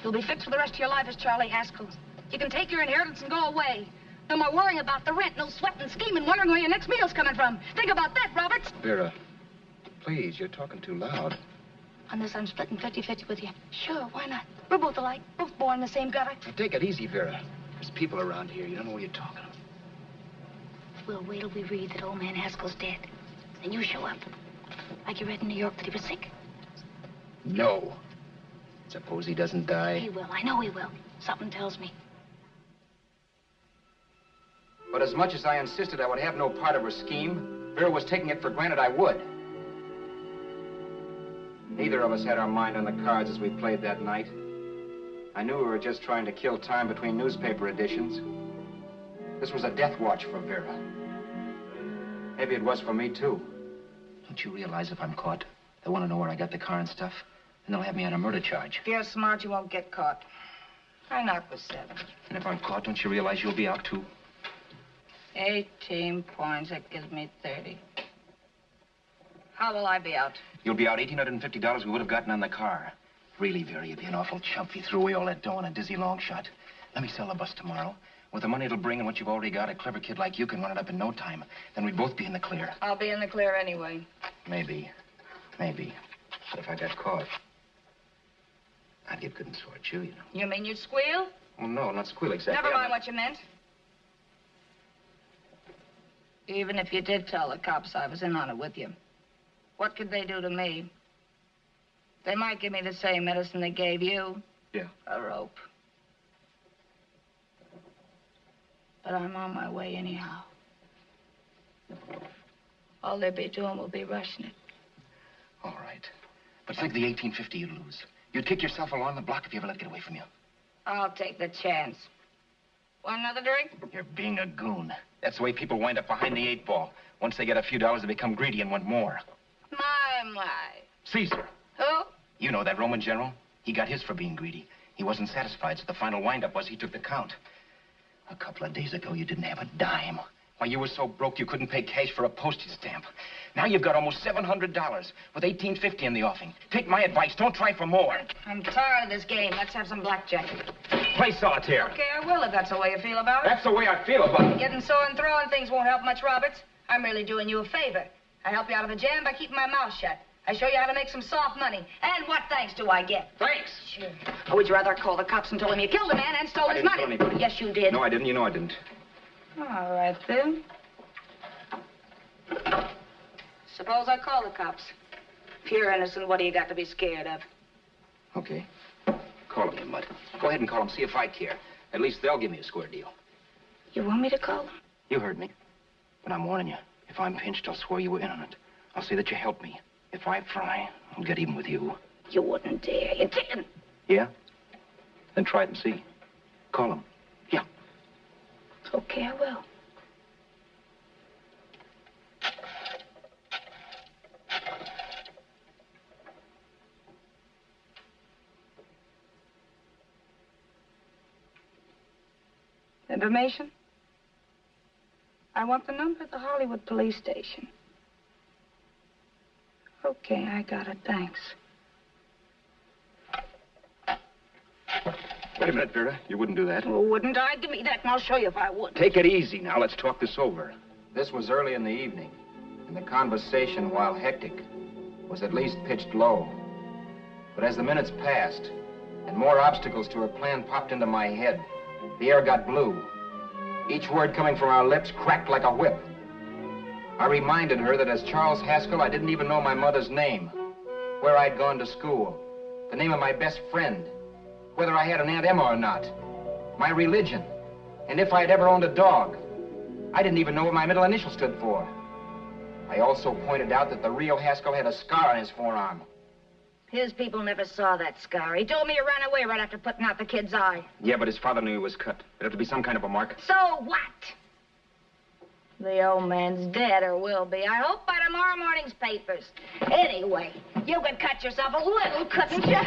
You'll be fixed for the rest of your life as Charlie Haskell. You can take your inheritance and go away. No more worrying about the rent, no sweating and scheming, wondering where your next meal's coming from. Think about that, Roberts. Vera, please, you're talking too loud. On this, I'm splitting 50-50 with you. Sure, why not? We're both alike, both born in the same gutter. Now, take it easy, Vera. There's people around here. You don't know what you're talking about. We'll wait till we read that old man Haskell's dead. Then you show up. Like you read in New York that he was sick. No. Suppose he doesn't die. He will. I know he will. Something tells me. But as much as I insisted I would have no part of her scheme, Vera was taking it for granted I would. Neither of us had our mind on the cards as we played that night. I knew we were just trying to kill time between newspaper editions. This was a death watch for Vera. Maybe it was for me, too. Don't you realize if I'm caught, they want to know where I got the car and stuff, and they'll have me on a murder charge. If you're smart, you won't get caught. I knock with 7. And if I'm caught, don't you realize you'll be out, too? 18 points. That gives me 30. How will I be out? You'll be out $1,850 we would have gotten on the car. Really, Vera, you'd be an awful chump if you threw away all that dough on a dizzy long shot. Let me sell the bus tomorrow. With the money it'll bring and what you've already got, a clever kid like you can run it up in no time. Then we'd both be in the clear. I'll be in the clear anyway. Maybe. Maybe. But if I got caught, I'd get good and sore at you, you know. You mean you'd squeal? Oh, no, not squeal exactly. Never mind what you meant. Even if you did tell the cops I was in on it with you, what could they do to me? They might give me the same medicine they gave you. Yeah. A rope. But I'm on my way anyhow. All they'll be doing will be rushing it. All right. But think of the $1,850 you'd lose. You'd kick yourself along the block if you ever let it get away from you. I'll take the chance. Want another drink? You're being a goon. That's the way people wind up behind the 8 ball. Once they get a few dollars, they become greedy and want more. My. Caesar. Who? You know that Roman general? He got his for being greedy. He wasn't satisfied, so the final wind-up was he took the count. A couple of days ago, you didn't have a dime. Why, you were so broke you couldn't pay cash for a postage stamp. Now you've got almost $700 with $1,850 in the offing. Take my advice. Don't try for more. I'm tired of this game. Let's have some blackjack. Play solitaire. Okay, I will if that's the way you feel about it. That's the way I feel about it. Getting sore and throwing things won't help much, Roberts. I'm really doing you a favor. I help you out of a jam by keeping my mouth shut. I show you how to make some soft money. And what thanks do I get? Thanks. Sure. Or would you rather call the cops and tell them you killed a man and stole his money? I didn't kill anybody. Yes, you did. No, I didn't. You know I didn't. All right, then. Suppose I call the cops. If you're innocent, what do you got to be scared of? Okay. Call them, you mutt. Go ahead and call them. See if I care. At least they'll give me a square deal. You want me to call them? You heard me. But I'm warning you. If I'm pinched, I'll swear you were in on it. I'll say that you helped me. If I fry, I'll get even with you. You wouldn't dare. You didn't. Yeah? Then try it and see. Call them. Yeah. Okay, I will. Information? I want the number at the Hollywood police station. Okay, I got it. Thanks. Wait a minute, Vera. You wouldn't do that. Oh, wouldn't I? Give me that and I'll show you if I would. Take it easy now. Let's talk this over. This was early in the evening, and the conversation, while hectic, was at least pitched low. But as the minutes passed, and more obstacles to her plan popped into my head, the air got blue. Each word coming from our lips cracked like a whip. I reminded her that as Charles Haskell, I didn't even know my mother's name, where I'd gone to school, the name of my best friend, whether I had an Aunt Emma or not, my religion, and if I'd ever owned a dog. I didn't even know what my middle initial stood for. I also pointed out that the real Haskell had a scar on his forearm. His people never saw that scar. He told me he ran away right after putting out the kid's eye. Yeah, but his father knew he was cut. It'd have to be some kind of a mark. So what? The old man's dead, or will be. I hope by tomorrow morning's papers. Anyway, you could cut yourself a little, couldn't you?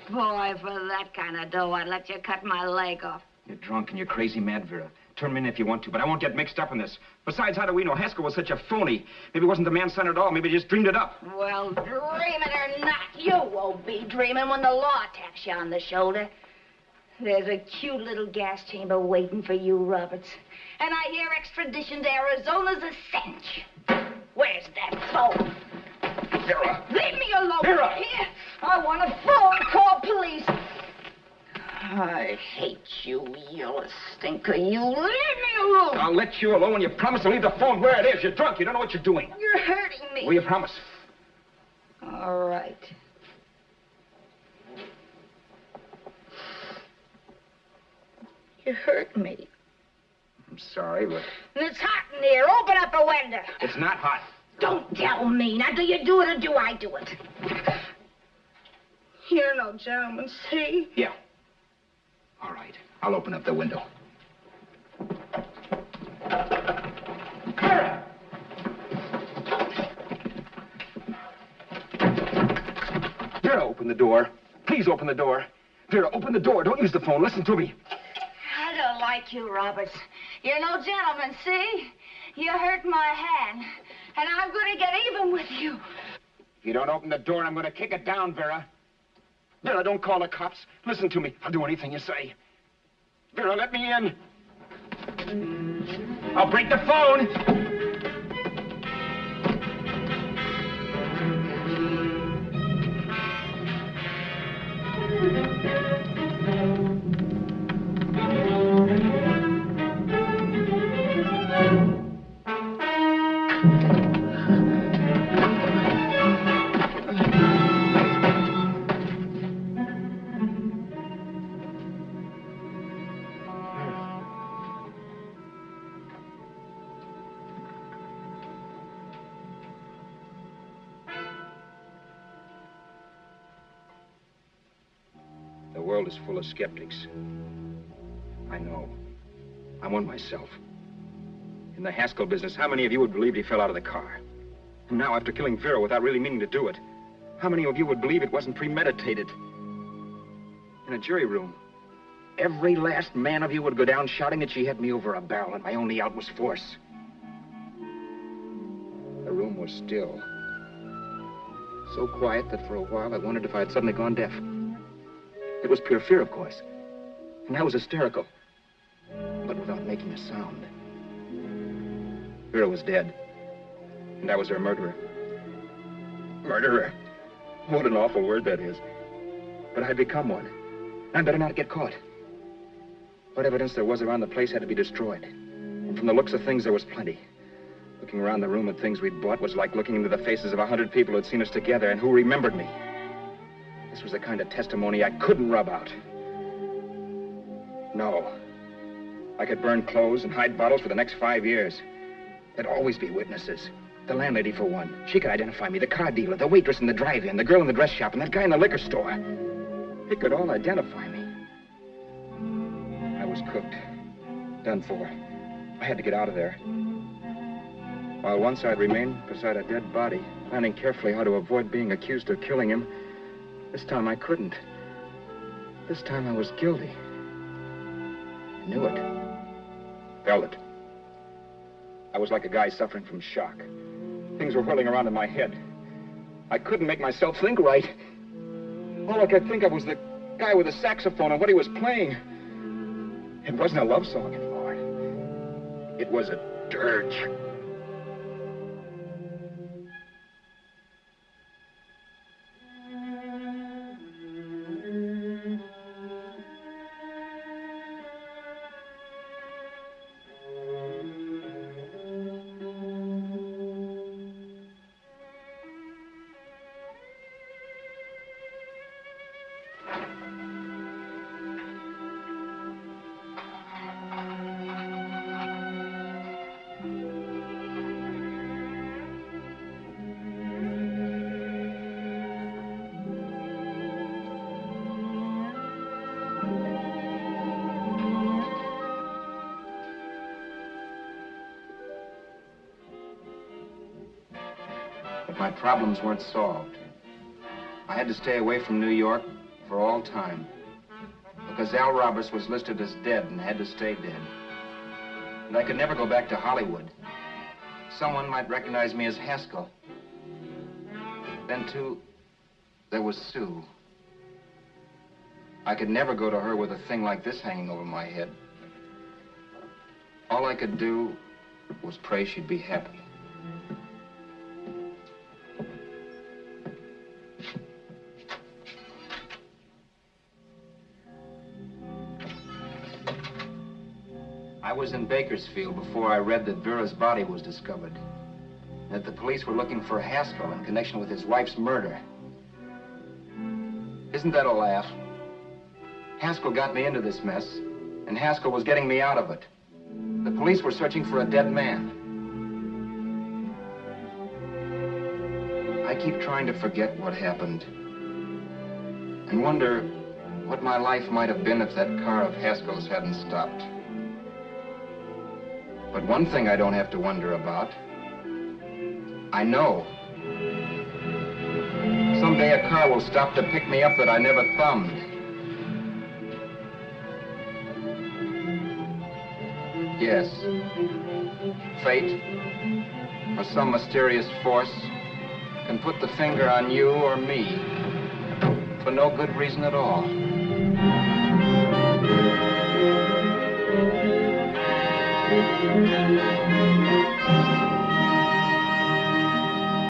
Boy, for that kind of dough, I'd let you cut my leg off. You're drunk and you're crazy mad, Vera. Turn me in if you want to, but I won't get mixed up in this. Besides, how do we know? Haskell was such a phony. Maybe he wasn't the man son at all. Maybe he just dreamed it up. Well, dreaming or not, you won't be dreaming when the law taps you on the shoulder. There's a cute little gas chamber waiting for you, Roberts. And I hear extradition to Arizona's a cinch. Where's that phone? Vera! Leave me alone! Vera! Here! I want a phone. Call police. I hate you, you stinker. You leave me alone. I'll let you alone when you promise to leave the phone where it is. You're drunk. You don't know what you're doing. You're hurting me. Will you promise? All right. You hurt me. I'm sorry, but... And it's hot in here. Open up a window. It's not hot. Don't tell me. Now, do you do it or do I do it? You're no gentleman, see? Yeah. All right. I'll open up the window. Vera! Vera, open the door. Please open the door. Vera, open the door. Don't use the phone. Listen to me. I don't like you, Roberts. You're no gentleman, see? You hurt my hand, and I'm going to get even with you. If you don't open the door, I'm going to kick it down, Vera. Vera, don't call the cops. Listen to me. I'll do anything you say. Vera, let me in. I'll break the phone. The world is full of skeptics. I know. I'm one myself. In the Haskell business, how many of you would believe he fell out of the car? And now, after killing Vera without really meaning to do it, how many of you would believe it wasn't premeditated? In a jury room, every last man of you would go down shouting that she had me over a barrel and my only out was force. The room was still. So quiet that for a while I wondered if I had suddenly gone deaf. It was pure fear, of course. And I was hysterical. But without making a sound. Vera was dead. And I was her murderer. Murderer. What an awful word that is. But I'd become one. I'd better not get caught. What evidence there was around the place had to be destroyed. And from the looks of things, there was plenty. Looking around the room at things we'd bought was like looking into the faces of 100 people who'd seen us together and who remembered me. This was the kind of testimony I couldn't rub out. No. I could burn clothes and hide bottles for the next 5 years. There'd always be witnesses. The landlady, for one. She could identify me. The car dealer, the waitress in the drive-in, the girl in the dress shop, and that guy in the liquor store. They could all identify me. I was cooked. Done for. I had to get out of there. While once I'd remained beside a dead body, planning carefully how to avoid being accused of killing him, this time I couldn't. This time I was guilty. I knew it. Felt it. I was like a guy suffering from shock. Things were whirling around in my head. I couldn't make myself think right. All I could think of was the guy with the saxophone and what he was playing. It wasn't a love song anymore. It was a dirge. My problems weren't solved. I had to stay away from New York for all time because Al Roberts was listed as dead and had to stay dead. And I could never go back to Hollywood. Someone might recognize me as Haskell. Then, too, there was Sue. I could never go to her with a thing like this hanging over my head. All I could do was pray she'd be happy. I was in Bakersfield before I read that Vera's body was discovered. That the police were looking for Haskell in connection with his wife's murder. Isn't that a laugh? Haskell got me into this mess, and Haskell was getting me out of it. The police were searching for a dead man. I keep trying to forget what happened and wonder what my life might have been if that car of Haskell's hadn't stopped. But one thing I don't have to wonder about. I know. Someday a car will stop to pick me up that I never thumbed. Yes. Fate, or some mysterious force, can put the finger on you or me for no good reason at all.